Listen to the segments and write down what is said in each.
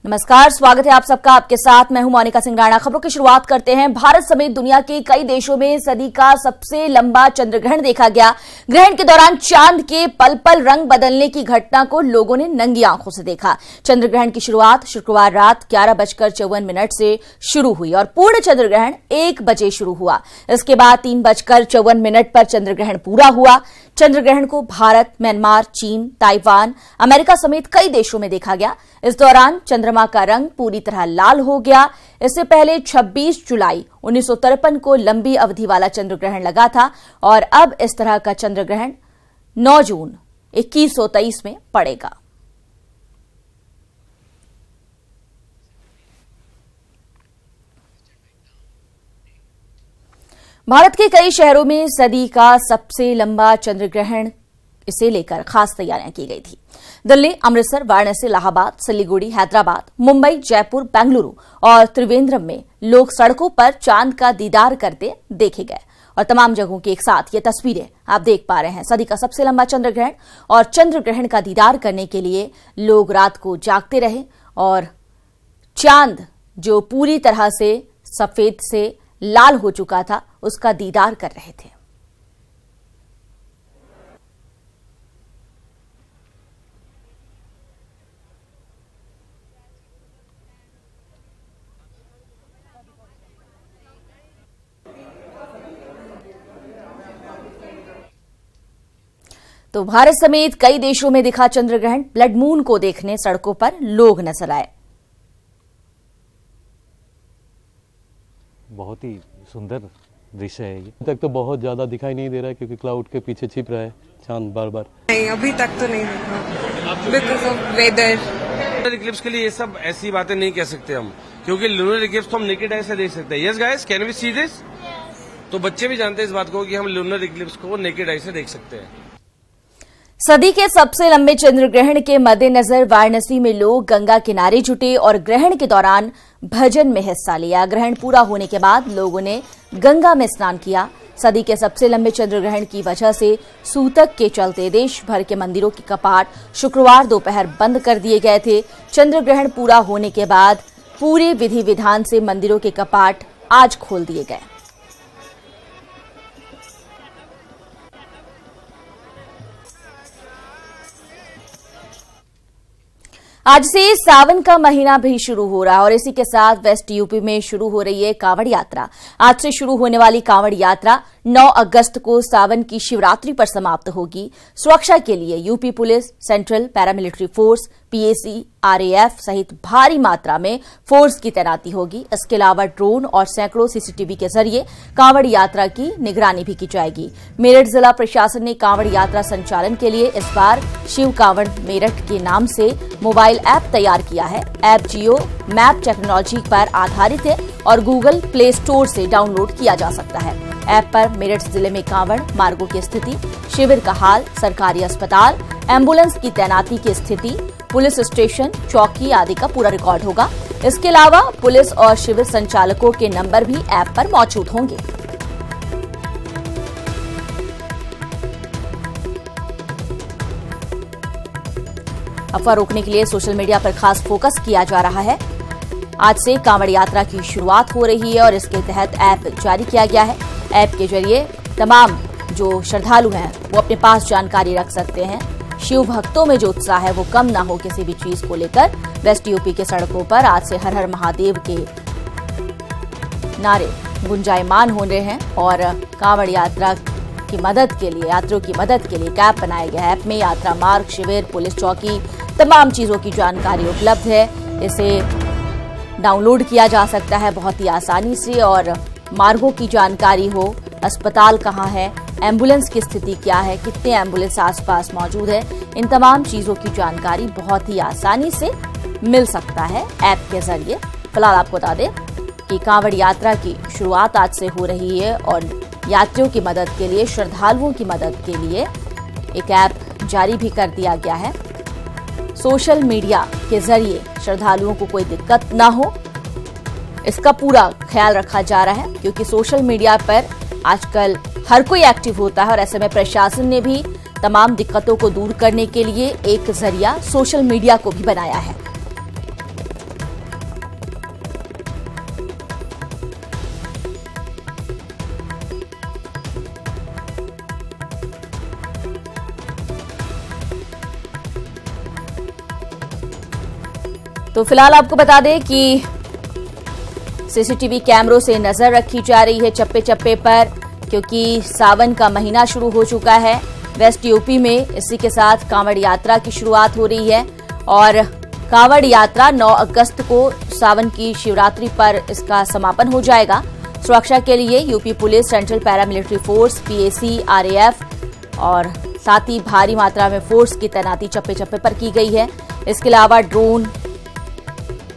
नमस्कार, स्वागत है आप सबका। आपके साथ मैं हूं मोनिका सिंह राणा। खबरों की शुरुआत करते हैं। भारत समेत दुनिया के कई देशों में सदी का सबसे लंबा चंद्रग्रहण देखा गया। ग्रहण के दौरान चांद के पल पल रंग बदलने की घटना को लोगों ने नंगी आंखों से देखा। चंद्रग्रहण की शुरुआत शुक्रवार रात 11:54 से शुरू हुई और पूर्ण चंद्रग्रहण 1 बजे शुरू हुआ। इसके बाद 3:54 पर चंद्रग्रहण पूरा हुआ। चंद्रग्रहण को भारत, म्यांमार, चीन, ताइवान, अमेरिका समेत कई देशों में देखा गया। इस दौरान चंद्रमा का रंग पूरी तरह लाल हो गया। इससे पहले 26 जुलाई 1953 को लंबी अवधि वाला चंद्रग्रहण लगा था और अब इस तरह का चंद्रग्रहण 9 जून 2123 में पड़ेगा। भारत के कई शहरों में सदी का सबसे लंबा चंद्रग्रहण इसे लेकर खास तैयारियां की गई थी। दिल्ली, अमृतसर, वाराणसी, इलाहाबाद, सिलीगुड़ी, हैदराबाद, मुंबई, जयपुर, बेंगलुरु और त्रिवेंद्रम में लोग सड़कों पर चांद का दीदार करते देखे गए और तमाम जगहों की एक साथ ये तस्वीरें आप देख पा रहे हैं। सदी का सबसे लंबा चंद्रग्रहण और चंद्रग्रहण का दीदार करने के लिए लोग रात को जागते रहे और चांद जो पूरी तरह से सफेद से लाल हो चुका था उसका दीदार कर रहे थे। तो भारत समेत कई देशों में दिखा चंद्रग्रहण। ब्लड मून को देखने सड़कों पर लोग नजर आए। बहुत ही सुंदर दृश्य है। ये तक तो बहुत ज्यादा दिखाई नहीं दे रहा है क्योंकि क्लाउड के पीछे छिप रहा है चांद बार बार। नहीं, अभी तक तो नहीं देखा because of weather. Lunar eclipse के लिए ये सब ऐसी बातें नहीं कह सकते हम, क्योंकि लूनर इक्लिप्स तो हम नेकेड आई से देख सकते हैं। Yes guys, can we see this? तो बच्चे भी जानते हैं इस बात को कि हम लूनर इक्लिप्स को नेकेड आई से देख सकते हैं। सदी के सबसे लंबे चंद्रग्रहण के मद्देनजर वाराणसी में लोग गंगा किनारे जुटे और ग्रहण के दौरान भजन में हिस्सा लिया। ग्रहण पूरा होने के बाद लोगों ने गंगा में स्नान किया। सदी के सबसे लंबे चंद्रग्रहण की वजह से सूतक के चलते देश भर के मंदिरों के कपाट शुक्रवार दोपहर बंद कर दिए गए थे। चंद्रग्रहण पूरा होने के बाद पूरे विधि विधान से मंदिरों के कपाट आज खोल दिए गए। आज से सावन का महीना भी शुरू हो रहा है और इसी के साथ वेस्ट यूपी में शुरू हो रही है कांवड़ यात्रा। आज से शुरू होने वाली कांवड़ यात्रा 9 अगस्त को सावन की शिवरात्रि पर समाप्त होगी। सुरक्षा के लिए UP police, central paramilitary force, PAC, RAF सहित भारी मात्रा में फोर्स की तैनाती होगी। इसके अलावा ड्रोन और सैकड़ों सीसीटीवी के जरिए कांवड़ यात्रा की निगरानी भी की जाएगी। मेरठ जिला प्रशासन ने कांवड़ यात्रा संचालन के लिए इस बार शिव कांवड़ मेरठ के नाम से मोबाइल ऐप तैयार किया है। ऐप जियो मैप टेक्नोलॉजी पर आधारित है और गूगल प्ले स्टोर से डाउनलोड किया जा सकता है। ऐप पर मेरठ जिले में कांवड़ मार्गों की स्थिति, शिविर का हाल, सरकारी अस्पताल, एम्बुलेंस की तैनाती की स्थिति, पुलिस स्टेशन, चौकी आदि का पूरा रिकॉर्ड होगा। इसके अलावा पुलिस और शिविर संचालकों के नंबर भी ऐप पर मौजूद होंगे। अफवाह रोकने के लिए सोशल मीडिया पर खास फोकस किया जा रहा है। आज से कांवड़ यात्रा की शुरुआत हो रही है और इसके तहत ऐप जारी किया गया है। ऐप के जरिए तमाम जो श्रद्धालु हैं वो अपने पास जानकारी रख सकते हैं। शिव भक्तों में जो उत्साह है वो कम ना हो किसी भी चीज को लेकर। वेस्ट यूपी के सड़कों पर आज से हर हर महादेव के नारे गुंजायमान हो रहे हैं और कांवड़ यात्रा की मदद के लिए, यात्रियों की मदद के लिए एक ऐप बनाया गया है। ऐप में यात्रा मार्ग, शिविर, पुलिस चौकी, तमाम चीजों की जानकारी उपलब्ध है। इसे डाउनलोड किया जा सकता है बहुत ही आसानी से और मार्गों की जानकारी हो, अस्पताल कहाँ है, एम्बुलेंस की स्थिति क्या है, कितने एम्बुलेंस आसपास मौजूद है, इन तमाम चीजों की जानकारी बहुत ही आसानी से मिल सकता है ऐप के जरिए। फिलहाल आपको बता दें कि कांवड़ यात्रा की शुरुआत आज से हो रही है और यात्रियों की मदद के लिए, श्रद्धालुओं की मदद के लिए एक ऐप जारी भी कर दिया गया है। सोशल मीडिया के जरिए श्रद्धालुओं को कोई दिक्कत ना हो इसका पूरा ख्याल रखा जा रहा है, क्योंकि सोशल मीडिया पर आजकल हर कोई एक्टिव होता है और ऐसे में प्रशासन ने भी तमाम दिक्कतों को दूर करने के लिए एक जरिया सोशल मीडिया को भी बनाया है। तो फिलहाल आपको बता दें कि सीसीटीवी कैमरों से नजर रखी जा रही है चप्पे चप्पे पर, क्योंकि सावन का महीना शुरू हो चुका है वेस्ट यूपी में। इसी के साथ कांवड़ यात्रा की शुरुआत हो रही है और कांवड़ यात्रा 9 अगस्त को सावन की शिवरात्रि पर इसका समापन हो जाएगा। सुरक्षा के लिए UP police, central paramilitary force, PAC, RAF और साथ ही भारी मात्रा में फोर्स की तैनाती चप्पे चप्पे पर की गई है। इसके अलावा ड्रोन,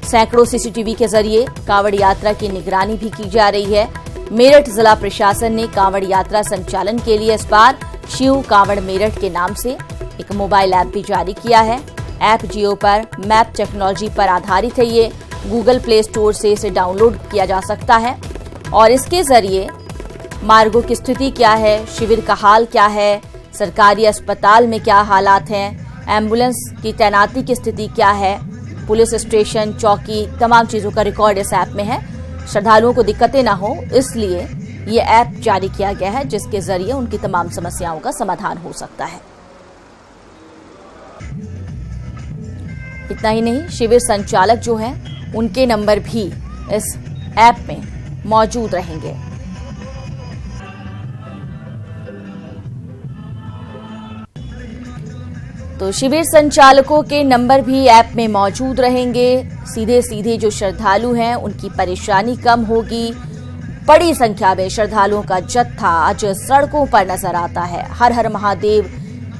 सैकड़ों सीसीटीवी के जरिए कांवड़ यात्रा की निगरानी भी की जा रही है। मेरठ जिला प्रशासन ने कांवड़ यात्रा संचालन के लिए इस बार शिव कांवड़ मेरठ के नाम से एक मोबाइल ऐप भी जारी किया है। ऐप जियो पर मैप टेक्नोलॉजी पर आधारित है। ये गूगल प्ले स्टोर से इसे डाउनलोड किया जा सकता है और इसके जरिए मार्गों की स्थिति क्या है, शिविर का हाल क्या है, सरकारी अस्पताल में क्या हालात हैं, एम्बुलेंस की तैनाती की स्थिति क्या है, पुलिस स्टेशन, चौकी, तमाम चीजों का रिकॉर्ड इस ऐप में है। श्रद्धालुओं को दिक्कतें ना हो इसलिए ये ऐप जारी किया गया है, जिसके जरिए उनकी तमाम समस्याओं का समाधान हो सकता है। इतना ही नहीं, शिविर संचालक जो हैं उनके नंबर भी इस ऐप में मौजूद रहेंगे। तो शिविर संचालकों के नंबर भी ऐप में मौजूद रहेंगे। सीधे सीधे जो श्रद्धालु हैं उनकी परेशानी कम होगी। बड़ी संख्या में श्रद्धालुओं का जत्था आज सड़कों पर नजर आता है। हर हर महादेव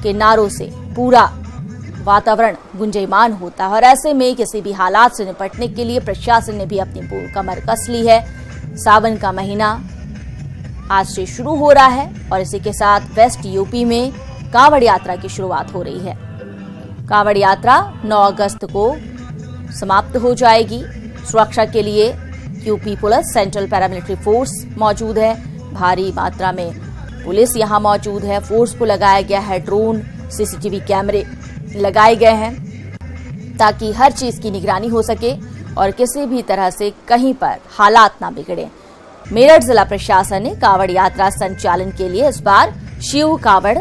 के नारों से पूरा वातावरण गुंजायमान होता है और ऐसे में किसी भी हालात से निपटने के लिए प्रशासन ने भी अपनी पूरी कमर कस ली है। सावन का महीना आज से शुरू हो रहा है और इसी के साथ वेस्ट यूपी में कांवड़ यात्रा की शुरुआत हो रही है। कांवड़ यात्रा 9 अगस्त को समाप्त हो जाएगी। सुरक्षा के लिए UP police, central paramilitary force मौजूद है। भारी मात्रा में पुलिस यहां मौजूद है। फोर्स को लगाया गया है, ड्रोन, सीसीटीवी कैमरे लगाए गए हैं ताकि हर चीज की निगरानी हो सके और किसी भी तरह से कहीं पर हालात ना बिगड़े। मेरठ जिला प्रशासन ने कांवड़ यात्रा संचालन के लिए इस बार शिव कांवड़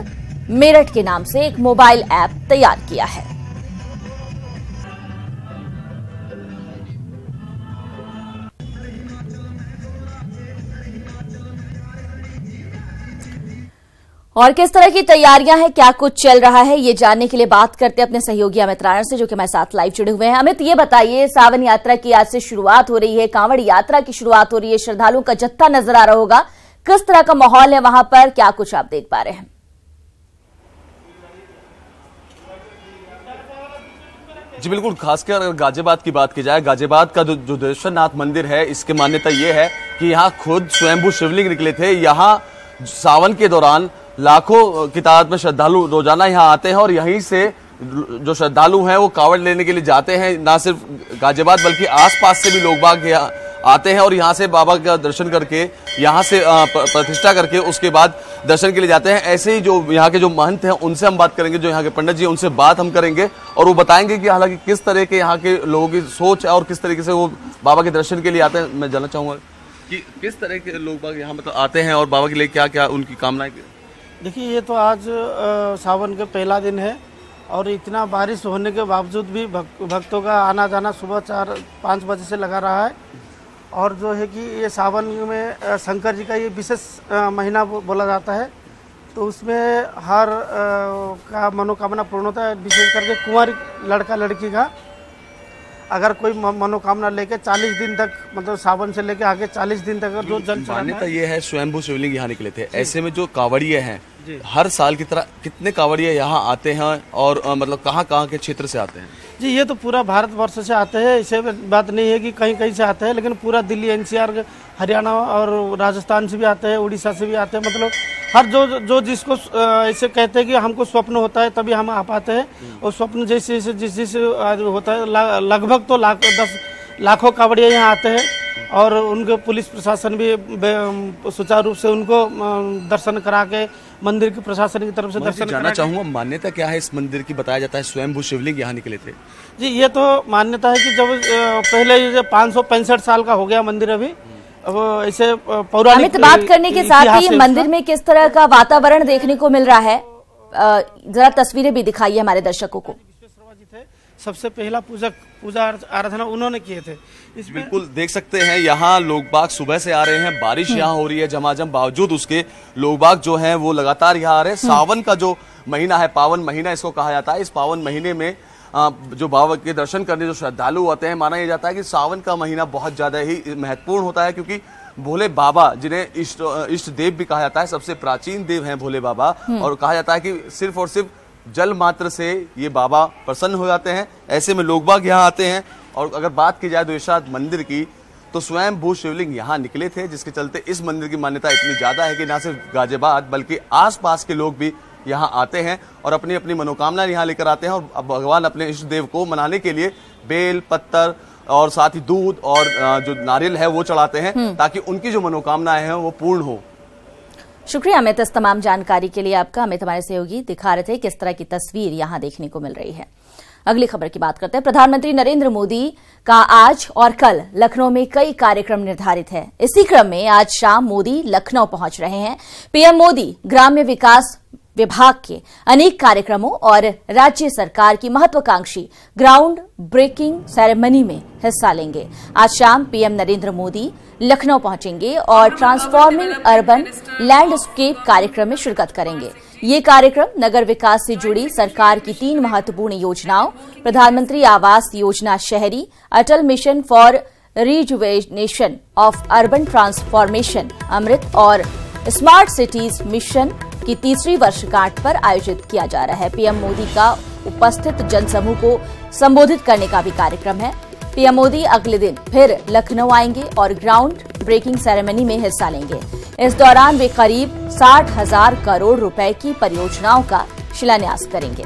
मेरठ के नाम से एक मोबाइल ऐप तैयार किया है। और किस तरह की तैयारियां हैं, क्या कुछ चल रहा है, ये जानने के लिए बात करते हैं अपने सहयोगी अमित राणा से, जो कि हमारे साथ लाइव जुड़े हुए हैं। अमित, ये बताइए, सावन यात्रा की आज से शुरुआत हो रही है, कांवड़ यात्रा की शुरुआत हो रही है, श्रद्धालुओं का जत्था नजर आ रहा होगा, किस तरह का माहौल है वहां पर, क्या कुछ आप देख पा रहे हैं? जी बिल्कुल, खासकर अगर गाजियाबाद की बात की जाए, गाजियाबाद का जो देवेश्वरनाथ मंदिर है, इसकी मान्यता ये है कि यहाँ खुद स्वयंभू शिवलिंग निकले थे। यहाँ सावन के दौरान लाखों की तादाद में श्रद्धालु रोजाना यहाँ आते हैं और यहीं से जो श्रद्धालु हैं वो कांवड़ लेने के लिए जाते हैं। ना सिर्फ गाजियाबाद बल्कि आसपास से भी लोग बाग यहाँ आते हैं और यहाँ से बाबा का दर्शन करके, यहाँ से प्रतिष्ठा करके उसके बाद दर्शन के लिए जाते हैं। ऐसे ही जो यहाँ के जो महंत हैं उनसे हम बात करेंगे, जो यहाँ के पंडित जी, उनसे बात हम करेंगे और वो बताएंगे कि हालांकि किस तरह के यहाँ के लोगों की सोच है और किस तरीके से वो बाबा के दर्शन के लिए आते हैं। मैं जानना चाहूँगा कि किस तरह के लोग बाग यहाँ मतलब आते हैं और बाबा के लिए क्या क्या उनकी कामनाएं। देखिए, ये तो आज सावन के पहला दिन है और इतना बारिश होने के बावजूद भी भक्तों का आना जाना सुबह 4-5 बजे से लगा रहा है। और जो है कि ये सावन में शंकर जी का ये विशेष महीना बोला जाता है, तो उसमें हर का मनोकामना पूर्ण होता है। विशेष करके कुंवारी लड़का लड़की का अगर कोई मनोकामना लेके 40 दिन तक, मतलब सावन से लेके आगे 40 दिन तक जो जल मान्यता ये है, स्वयंभू शिवलिंग यहाँ निकले थे। ऐसे में जो कांवड़िये हैं हर साल की तरह कितने कांवड़िये यहाँ आते हैं और मतलब कहाँ के क्षेत्र से आते हैं? जी, ये तो पूरा भारतवर्ष से आते हैं, ऐसे बात नहीं है कि कहीं कहीं से आते हैं, लेकिन पूरा दिल्ली, एनसीआर, हरियाणा और राजस्थान से भी आते हैं, उड़ीसा से भी आते हैं। मतलब हर जो जिसको ऐसे कहते हैं कि हमको स्वप्न होता है तभी हम आ पाते हैं, और स्वप्न जैसे जिस होता है लगभग तो लाखों कांवड़िये यहाँ आते हैं और उनके पुलिस प्रशासन भी सुचारू रूप से उनको दर्शन करा के मंदिर के प्रशासन की तरफ से दर्शन जानना चाहूँगा, मान्यता क्या है इस मंदिर की? बताया जाता है स्वयंभू शिवलिंग यहाँ निकले थे। जी, ये तो मान्यता है कि जब पहले 565 साल का हो गया मंदिर, अभी अब ऐसे पौराणिक बात करने के साथ ही मंदिर में किस तरह का वातावरण देखने को मिल रहा है, जरा तस्वीरें भी दिखाइए हमारे दर्शकों को। सबसे पहला पूजा आराधना उन्होंने किए थे। इसमें बिल्कुल देख सकते हैं यहाँ लोग बाग सुबह से आ रहे हैं, बारिश यहाँ हो रही है झमाझम, बावजूद उसके लोग बाग जो हैं वो लगातार यहाँ आ रहे हैं। सावन का जो महीना है, पावन महीना इसको कहा जाता है, इस पावन महीने में जो बाबा के दर्शन करने जो श्रद्धालु आते हैं, माना यह जाता है कि सावन का महीना बहुत ज्यादा ही महत्वपूर्ण होता है, क्योंकि भोले बाबा जिन्हें इष्ट देव भी कहा जाता है, सबसे प्राचीन देव हैं भोले बाबा, और कहा जाता है कि सिर्फ और सिर्फ जल मात्र से ये बाबा प्रसन्न हो जाते हैं। ऐसे में लोग बाग यहाँ आते हैं। और अगर बात की जाए द्वेषनाथ मंदिर की, तो स्वयं भू शिवलिंग यहाँ निकले थे, जिसके चलते इस मंदिर की मान्यता इतनी ज्यादा है कि न सिर्फ गाजियाबाद बल्कि आसपास के लोग भी यहाँ आते हैं और अपनी अपनी मनोकामना यहाँ लेकर आते हैं, और भगवान अपने इष्ट देव को मनाने के लिए बेल पत्तर और साथ ही दूध और जो नारियल है वो चढ़ाते हैं, ताकि उनकी जो मनोकामनाएं हैं वो पूर्ण हो। शुक्रिया अमित इस तमाम जानकारी के लिए आपका। अमित हमारे सहयोगी दिखा रहे थे किस तरह की तस्वीर यहां देखने को मिल रही है। अगली खबर की बात करते हैं। प्रधानमंत्री नरेंद्र मोदी का आज और कल लखनऊ में कई कार्यक्रम निर्धारित है। इसी क्रम में आज शाम मोदी लखनऊ पहुंच रहे हैं। पीएम मोदी ग्राम्य विकास विभाग के अनेक कार्यक्रमों और राज्य सरकार की महत्वाकांक्षी ग्राउंड ब्रेकिंग सेरेमनी में हिस्सा लेंगे। आज शाम पीएम नरेंद्र मोदी लखनऊ पहुंचेंगे और ट्रांसफॉर्मिंग अर्बन लैंडस्केप कार्यक्रम में शिरकत करेंगे। ये कार्यक्रम नगर विकास से जुड़ी सरकार की 3 महत्वपूर्ण योजनाओं, प्रधानमंत्री आवास योजना शहरी, Atal mission for rejuvenation of urban transformation AMRUT और स्मार्ट सिटीज मिशन की 3री वर्षगांठ पर आयोजित किया जा रहा है। पीएम मोदी का उपस्थित जनसमूह को संबोधित करने का भी कार्यक्रम है। पीएम मोदी अगले दिन फिर लखनऊ आएंगे और ग्राउंड ब्रेकिंग सेरेमनी में हिस्सा लेंगे। इस दौरान वे करीब 60,000 करोड़ रुपए की परियोजनाओं का शिलान्यास करेंगे।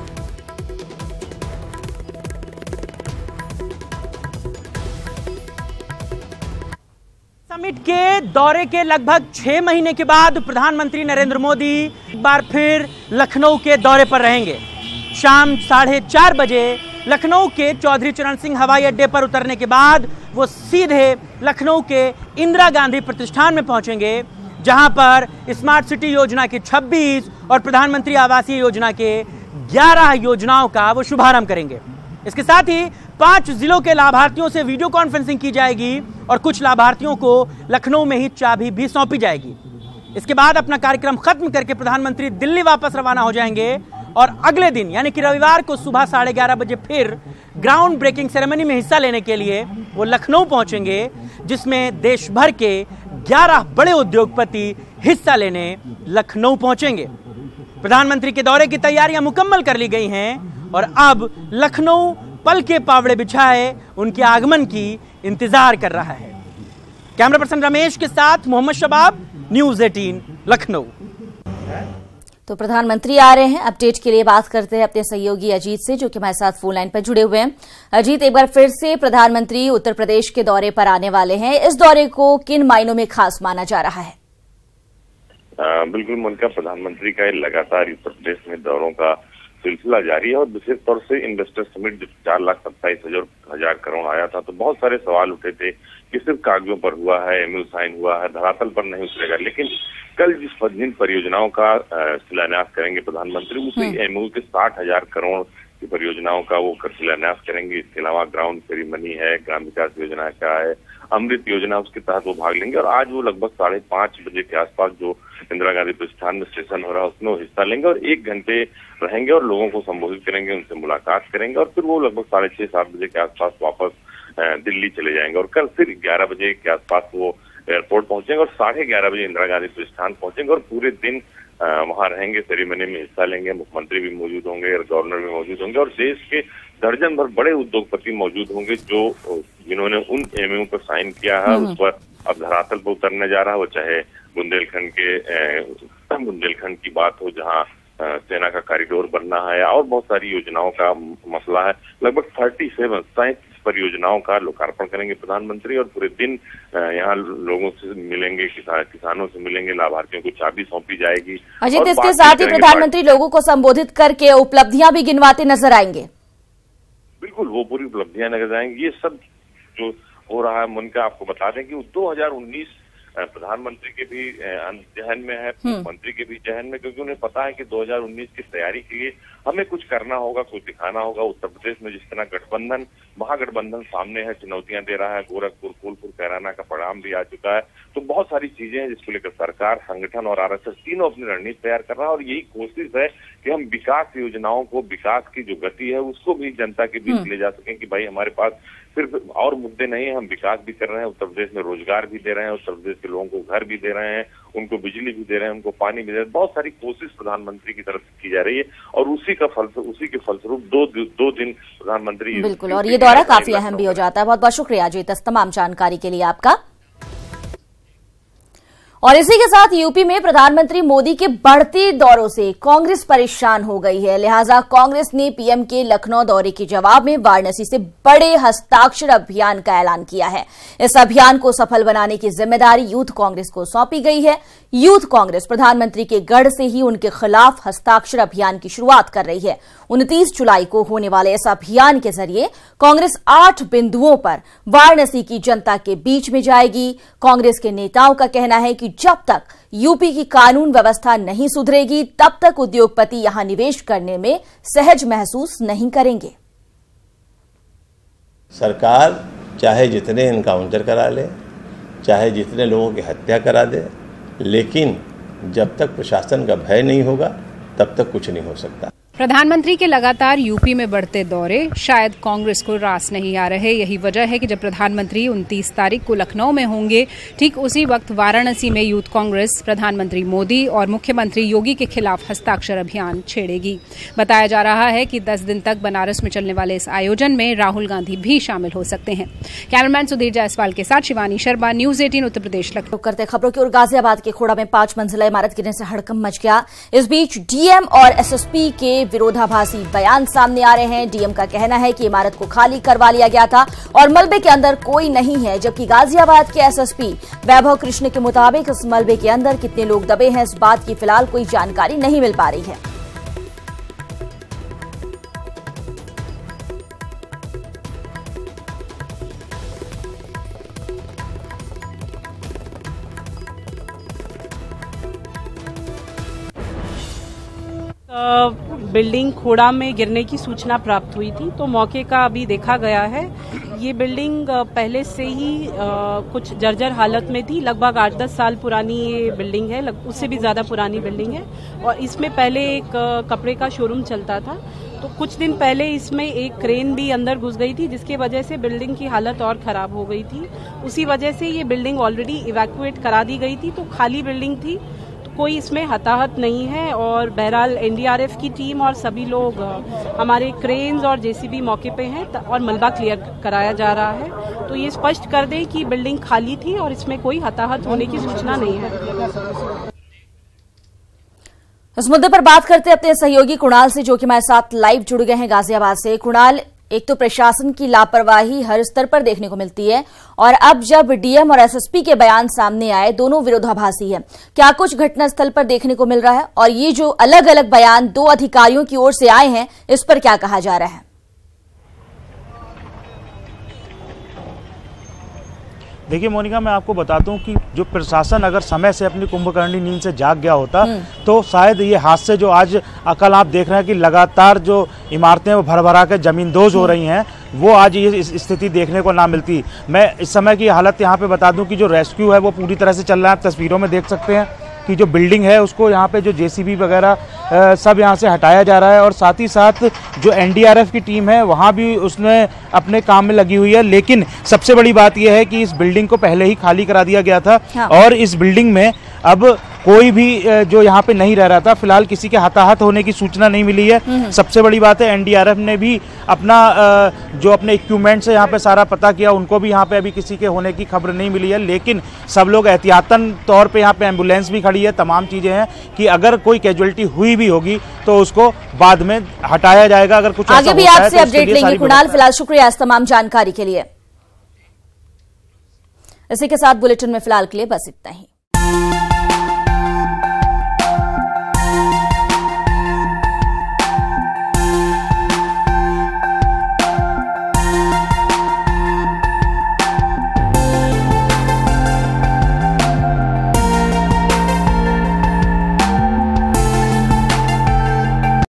समिट के दौरे के लगभग 6 महीने के बाद प्रधानमंत्री नरेंद्र मोदी एक बार फिर लखनऊ के दौरे पर रहेंगे। शाम 4:30 बजे लखनऊ के चौधरी चरण सिंह हवाई अड्डे पर उतरने के बाद वो सीधे लखनऊ के इंदिरा गांधी प्रतिष्ठान में पहुंचेंगे, जहां पर स्मार्ट सिटी योजना की 26 और प्रधानमंत्री आवासीय योजना के 11 योजनाओं का वो शुभारंभ करेंगे। इसके साथ ही 5 जिलों के लाभार्थियों से वीडियो कॉन्फ्रेंसिंग की जाएगी और कुछ लाभार्थियों को लखनऊ में ही चाबी भी सौंपी जाएगी। इसके बाद अपना कार्यक्रम खत्म करके प्रधानमंत्री दिल्ली वापस रवाना हो जाएंगे और अगले दिन यानी कि रविवार को सुबह 11:30 बजे फिर ग्राउंड ब्रेकिंग सेरेमनी में हिस्सा लेने के लिए वो लखनऊ पहुंचेंगे, जिसमें देश भर के 11 बड़े उद्योगपति हिस्सा लेने लखनऊ पहुंचेंगे। प्रधानमंत्री के दौरे की तैयारियां मुकम्मल कर ली गई हैं और अब लखनऊ पल के पावड़े बिछाए उनके आगमन की इंतजार कर रहा है। कैमरा पर्सन रमेश के साथ मोहम्मद शबाब, न्यूज़ 18 लखनऊ। तो प्रधानमंत्री आ रहे हैं। अपडेट के लिए बात करते हैं अपने सहयोगी अजीत से, जो कि हमारे साथ फोन लाइन पर जुड़े हुए हैं। अजीत, एक बार फिर से प्रधानमंत्री उत्तर प्रदेश के दौरे पर आने वाले हैं। इस दौरे को किन मायनों में खास माना जा रहा है? बिल्कुल मोनिका, प्रधानमंत्री का लगातार उत्तर प्रदेश में दौरों का सिलसिला जारी है और विशेष तौर से इन्वेस्टर समिट जब 4,27,000 करोड़ आया था तो बहुत सारे सवाल उठे थे कि सिर्फ कागजों पर हुआ है, एमओयू साइन हुआ है, धरातल पर नहीं उतरेगा। लेकिन कल जिन परियोजनाओं का शिलान्यास करेंगे प्रधानमंत्री, उसी एमओयू के 60,000 करोड़ की परियोजनाओं का वो शिलान्यास करेंगे। इसके अलावा ग्राउंड सेरेमनी है, ग्राम विकास योजना का है, अमृत योजना, उसके तहत वो भाग लेंगे। और आज वो लगभग 5:30 बजे के आसपास जो इंदिरा गांधी प्रतिष्ठान में सेशन हो रहा है उसमें वो हिस्सा लेंगे और 1 घंटे रहेंगे और लोगों को संबोधित करेंगे, उनसे मुलाकात करेंगे और फिर वो लगभग 6:30-7 बजे के आसपास वापस दिल्ली चले जाएंगे और कल फिर 11 बजे के आसपास वो एयरपोर्ट पहुंचेंगे और 11:30 बजे इंदिरा गांधी प्रतिष्ठान पहुंचेंगे और पूरे दिन वहां रहेंगे, सेरेमनी में हिस्सा लेंगे। मुख्यमंत्री भी मौजूद होंगे, गवर्नर भी मौजूद होंगे और देश के दर्जन भर बड़े उद्योगपति मौजूद होंगे जिन्होंने उन एमओयू पर साइन किया है, उस पर अब धरातल पर उतरने जा रहा है। वो चाहे बुंदेलखंड की बात हो जहां सेना का कॉरिडोर बनना है और बहुत सारी योजनाओं का मसला है। लगभग 37 परियोजनाओं का लोकार्पण करेंगे प्रधानमंत्री और पूरे दिन यहाँ लोगों से मिलेंगे, किसानों से मिलेंगे, लाभार्थियों को चाबी सौंपी जाएगी। अजीत, इसके साथ ही प्रधानमंत्री लोगों को संबोधित करके उपलब्धियां भी गिनवाते नजर आएंगे। बिल्कुल, वो पूरी उपलब्धियां नजर आएंगी। ये सब जो हो रहा है, मुनका आपको बता दें कि 2019 प्रधानमंत्री के भी जहन में है, मंत्री के भी जहन में, क्योंकि उन्हें पता है कि 2019 की तैयारी के लिए हमें कुछ करना होगा, कुछ दिखाना होगा। उत्तर प्रदेश में जिस तरह गठबंधन, महागठबंधन सामने है, चुनौतियां दे रहा है, गोरखपुर, फूलपुर, कैराना का परिणाम भी आ चुका है, तो बहुत सारी चीजें हैं जिसको लेकर सरकार, संगठन और आरएसएस तीनों अपनी रणनीति तैयार कर रहा है। और यही कोशिश है कि हम विकास योजनाओं को, विकास की जो गति है उसको भी जनता के बीच ले जा सकें कि भाई हमारे पास सिर्फ और मुद्दे नहीं है, हम विकास भी कर रहे हैं, उत्तर प्रदेश में रोजगार भी दे रहे हैं, उत्तर प्रदेश के लोगों को घर भी दे रहे हैं, उनको बिजली भी दे रहे हैं, उनको पानी भी दे रहे हैं। बहुत सारी कोशिश प्रधानमंत्री की तरफ से की जा रही है और उसी के फलस्वरूप दो दिन प्रधानमंत्री, बिल्कुल, और ये दौरा काफी अहम भी हो जाता है। बहुत बहुत शुक्रिया अजीत इस तमाम जानकारी के लिए आपका। और इसी के साथ यूपी में प्रधानमंत्री मोदी के बढ़ते दौरों से कांग्रेस परेशान हो गई है। लिहाजा कांग्रेस ने पीएम के लखनऊ दौरे के जवाब में वाराणसी से बड़े हस्ताक्षर अभियान का ऐलान किया है। इस अभियान को सफल बनाने की जिम्मेदारी यूथ कांग्रेस को सौंपी गई है। यूथ कांग्रेस प्रधानमंत्री के गढ़ से ही उनके खिलाफ हस्ताक्षर अभियान की शुरुआत कर रही है। 29 जुलाई को होने वाले इस अभियान के जरिए कांग्रेस 8 बिंदुओं पर वाराणसी की जनता के बीच में जाएगी। कांग्रेस के नेताओं का कहना है कि जब तक यूपी की कानून व्यवस्था नहीं सुधरेगी तब तक उद्योगपति यहां निवेश करने में सहज महसूस नहीं करेंगे। सरकार चाहे जितने एनकाउंटर करा ले, चाहे जितने लोगों की हत्या करा दे, लेकिन जब तक प्रशासन का भय नहीं होगा तब तक कुछ नहीं हो सकता। प्रधानमंत्री के लगातार यूपी में बढ़ते दौरे शायद कांग्रेस को रास नहीं आ रहे। यही वजह है कि जब प्रधानमंत्री 29 तारीख को लखनऊ में होंगे, ठीक उसी वक्त वाराणसी में यूथ कांग्रेस प्रधानमंत्री मोदी और मुख्यमंत्री योगी के खिलाफ हस्ताक्षर अभियान छेड़ेगी। बताया जा रहा है कि 10 दिन तक बनारस में चलने वाले इस आयोजन में राहुल गांधी भी शामिल हो सकते हैं। कैमरामैन सुधीर जायसवाल के साथ शिवानी शर्मा, न्यूज 18 उत्तर प्रदेश लखनऊ। करते खबरों की ओर। गाजियाबाद के खोड़ा में 5 मंजिला इमारत गिरने से हड़कंप मच गया। इस बीच डीएम और एसएसपी के विरोधाभासी बयान सामने आ रहे हैं। डीएम का कहना है कि इमारत को खाली करवा लिया गया था और मलबे के अंदर कोई नहीं है, जबकि गाजियाबाद के एसएसपी वैभव कृष्ण के मुताबिक इस मलबे के अंदर कितने लोग दबे हैं इस बात की फिलहाल कोई जानकारी नहीं मिल पा रही है। बिल्डिंग खोड़ा में गिरने की सूचना प्राप्त हुई थी, तो मौके का अभी देखा गया है। ये बिल्डिंग पहले से ही कुछ जर्जर हालत में थी। लगभग 8-10 साल पुरानी ये बिल्डिंग है, उससे भी ज्यादा पुरानी बिल्डिंग है। और इसमें पहले एक कपड़े का शोरूम चलता था, तो कुछ दिन पहले इसमें एक क्रेन भी अंदर घुस गई थी, जिसकी वजह से बिल्डिंग की हालत और खराब हो गई थी। उसी वजह से ये बिल्डिंग ऑलरेडी इवैक्यूएट करा दी गई थी, तो खाली बिल्डिंग थी, कोई इसमें हताहत नहीं है। और बहरहाल एनडीआरएफ की टीम और सभी लोग, हमारे क्रेन्स और जेसीबी मौके पे हैं और मलबा क्लियर कराया जा रहा है। तो ये स्पष्ट कर दें कि बिल्डिंग खाली थी और इसमें कोई हताहत होने की सूचना नहीं है। इस मुद्दे पर बात करते हैं अपने सहयोगी कुणाल से, जो कि हमारे साथ लाइव जुड़ गए हैं गाजियाबाद से। कुणाल, एक तो प्रशासन की लापरवाही हर स्तर पर देखने को मिलती है और अब जब डीएम और एसएसपी के बयान सामने आए, दोनों विरोधाभासी है। क्या कुछ घटनास्थल पर देखने को मिल रहा है और ये जो अलग अलग बयान 2 अधिकारियों की ओर से आए हैं, इस पर क्या कहा जा रहा है? देखिए मोनिका, मैं आपको बताता हूँ कि जो प्रशासन अगर समय से अपनी कुंभकर्णी नींद से जाग गया होता तो शायद ये हादसे जो आज कल आप देख रहे हैं कि लगातार जो इमारतें वो भर भरा के जमींदोज हो रही हैं, वो आज ये स्थिति देखने को ना मिलती। मैं इस समय की हालत यहाँ पे बता दूं कि जो रेस्क्यू है वो पूरी तरह से चल रहा है। आप तस्वीरों में देख सकते हैं कि जो बिल्डिंग है उसको यहाँ पे जो जेसीबी वगैरह सब यहाँ से हटाया जा रहा है और साथ ही साथ जो एनडीआरएफ की टीम है वहाँ भी उसने अपने काम में लगी हुई है। लेकिन सबसे बड़ी बात यह है कि इस बिल्डिंग को पहले ही खाली करा दिया गया था और इस बिल्डिंग में अब कोई भी जो यहाँ पे नहीं रह रहा था। फिलहाल किसी के हताहत होने की सूचना नहीं मिली है। सबसे बड़ी बात है एनडीआरएफ ने भी अपना जो अपने इक्विपमेंट से यहाँ पे सारा पता किया, उनको भी यहाँ पे अभी किसी के होने की खबर नहीं मिली है। लेकिन सब लोग एहतियातन तौर पे यहाँ पे एम्बुलेंस भी खड़ी है, तमाम चीजें हैं कि अगर कोई कैजुअलिटी हुई भी होगी तो उसको बाद में हटाया जाएगा। अगर कुछ आगे भी आपसे अपडेट लेंगे कुणाल। फिलहाल शुक्रिया इस तमाम जानकारी के लिए। इसी के साथ बुलेटिन में फिलहाल के लिए बस इतना ही।